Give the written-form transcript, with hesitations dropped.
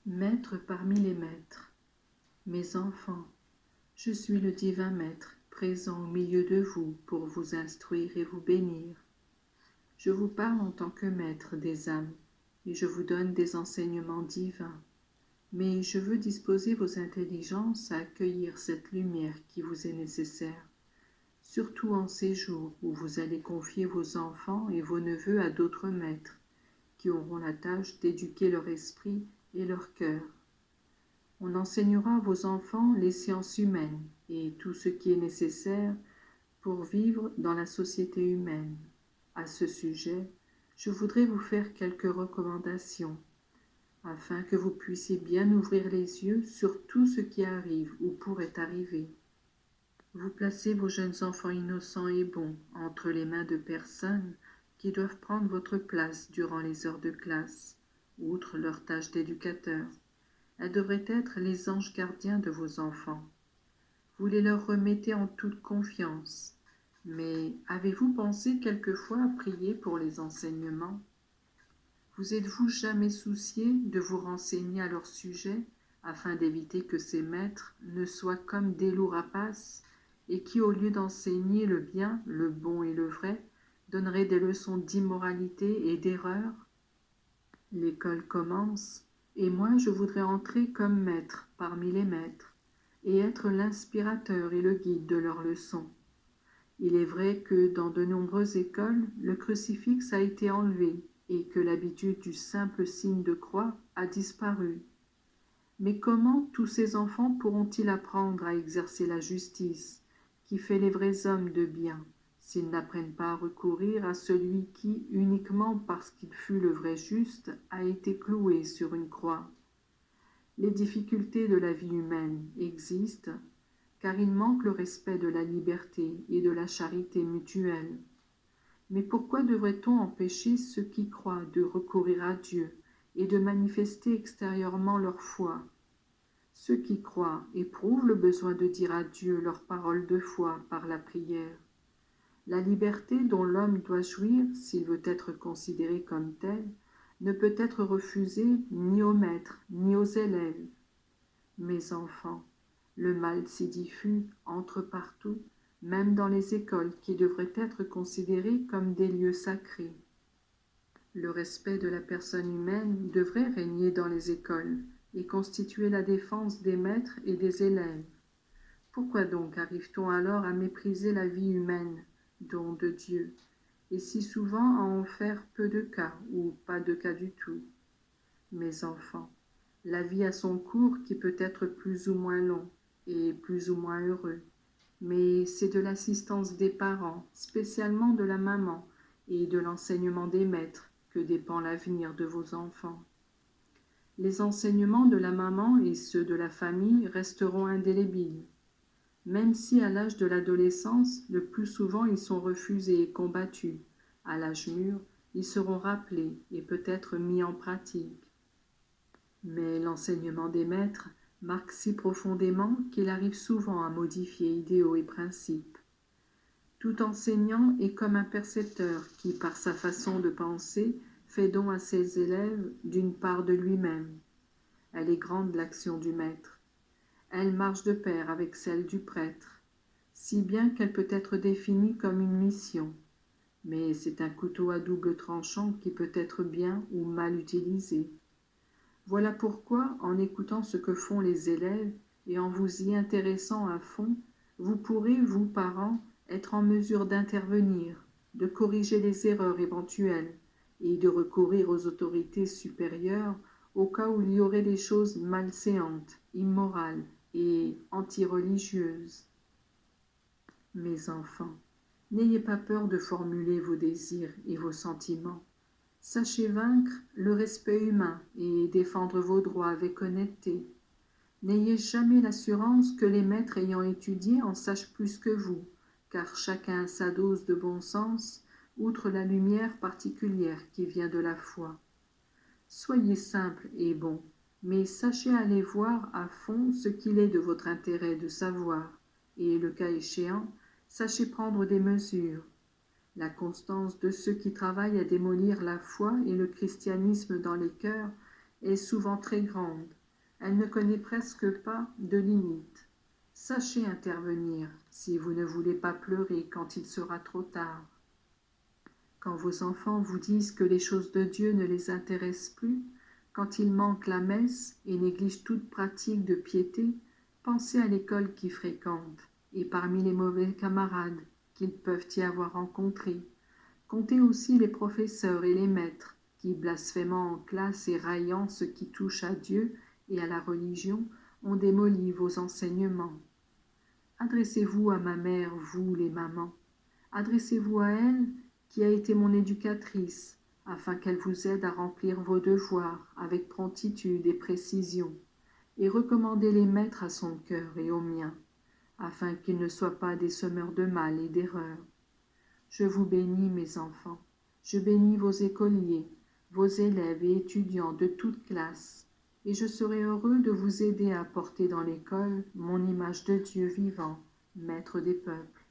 Maître parmi les maîtres, mes enfants, je suis le divin Maître, présent au milieu de vous pour vous instruire et vous bénir. Je vous parle en tant que Maître des âmes, et je vous donne des enseignements divins. Mais je veux disposer vos intelligences à accueillir cette lumière qui vous est nécessaire, surtout en ces jours où vous allez confier vos enfants et vos neveux à d'autres maîtres, qui auront la tâche d'éduquer leur esprit et leur cœur. On enseignera à vos enfants les sciences humaines et tout ce qui est nécessaire pour vivre dans la société humaine. À ce sujet, je voudrais vous faire quelques recommandations afin que vous puissiez bien ouvrir les yeux sur tout ce qui arrive ou pourrait arriver. Vous placez vos jeunes enfants innocents et bons entre les mains de personnes qui doivent prendre votre place durant les heures de classe, outre leur tâche d'éducateur. Elles devraient être les anges gardiens de vos enfants. Vous les leur remettez en toute confiance. Mais avez-vous pensé quelquefois à prier pour les enseignements? Vous êtes-vous jamais soucié de vous renseigner à leur sujet afin d'éviter que ces maîtres ne soient comme des loups rapaces et qui, au lieu d'enseigner le bien, le bon et le vrai, donneraient des leçons d'immoralité et d'erreur? L'école commence, et moi je voudrais entrer comme maître parmi les maîtres, et être l'inspirateur et le guide de leurs leçons. Il est vrai que dans de nombreuses écoles, le crucifix a été enlevé et que l'habitude du simple signe de croix a disparu. Mais comment tous ces enfants pourront-ils apprendre à exercer la justice, qui fait les vrais hommes de bien, s'ils n'apprennent pas à recourir à celui qui, uniquement parce qu'il fut le vrai juste, a été cloué sur une croix? Les difficultés de la vie humaine existent, car il manque le respect de la liberté et de la charité mutuelle. Mais pourquoi devrait-on empêcher ceux qui croient de recourir à Dieu et de manifester extérieurement leur foi? Ceux qui croient éprouvent le besoin de dire à Dieu leurs paroles de foi par la prière. La liberté dont l'homme doit jouir, s'il veut être considéré comme tel, ne peut être refusée ni aux maîtres ni aux élèves. Mes enfants, le mal s'y diffuse, entre partout, même dans les écoles qui devraient être considérées comme des lieux sacrés. Le respect de la personne humaine devrait régner dans les écoles et constituer la défense des maîtres et des élèves. Pourquoi donc arrive-t-on alors à mépriser la vie humaine, don de Dieu, et si souvent à en faire peu de cas ou pas de cas du tout? Mes enfants, la vie a son cours qui peut être plus ou moins long et plus ou moins heureux, mais c'est de l'assistance des parents, spécialement de la maman, et de l'enseignement des maîtres que dépend l'avenir de vos enfants. Les enseignements de la maman et ceux de la famille resteront indélébiles, même si à l'âge de l'adolescence, le plus souvent ils sont refusés et combattus. À l'âge mûr, ils seront rappelés et peut-être mis en pratique. Mais l'enseignement des maîtres marque si profondément qu'il arrive souvent à modifier idéaux et principes. Tout enseignant est comme un percepteur qui, par sa façon de penser, fait don à ses élèves d'une part de lui-même. Elle est grande l'action du maître. Elle marche de pair avec celle du prêtre, si bien qu'elle peut être définie comme une mission. Mais c'est un couteau à double tranchant qui peut être bien ou mal utilisé. Voilà pourquoi, en écoutant ce que font les élèves et en vous y intéressant à fond, vous pourrez, vous parents, être en mesure d'intervenir, de corriger les erreurs éventuelles et de recourir aux autorités supérieures au cas où il y aurait des choses malséantes, immorales et antireligieuses. Mes enfants, n'ayez pas peur de formuler vos désirs et vos sentiments. Sachez vaincre le respect humain et défendre vos droits avec honnêteté. N'ayez jamais l'assurance que les maîtres ayant étudié en sachent plus que vous, car chacun a sa dose de bon sens, outre la lumière particulière qui vient de la foi. Soyez simple et bon, mais sachez aller voir à fond ce qu'il est de votre intérêt de savoir, et, le cas échéant, sachez prendre des mesures. La constance de ceux qui travaillent à démolir la foi et le christianisme dans les cœurs est souvent très grande. Elle ne connaît presque pas de limites. Sachez intervenir si vous ne voulez pas pleurer quand il sera trop tard. Quand vos enfants vous disent que les choses de Dieu ne les intéressent plus, quand ils manquent la messe et négligent toute pratique de piété, pensez à l'école qu'ils fréquentent et parmi les mauvais camarades qu'ils peuvent y avoir rencontrés. Comptez aussi les professeurs et les maîtres qui, blasphémant en classe et raillant ce qui touche à Dieu et à la religion, ont démoli vos enseignements. Adressez-vous à ma mère, vous les mamans. Adressez-vous à elle qui a été mon éducatrice, afin qu'elle vous aide à remplir vos devoirs avec promptitude et précision, et recommandez les maîtres à son cœur et au mien, afin qu'ils ne soient pas des semeurs de mal et d'erreurs. Je vous bénis, mes enfants, je bénis vos écoliers, vos élèves et étudiants de toutes classes, et je serai heureux de vous aider à porter dans l'école mon image de Dieu vivant, maître des peuples.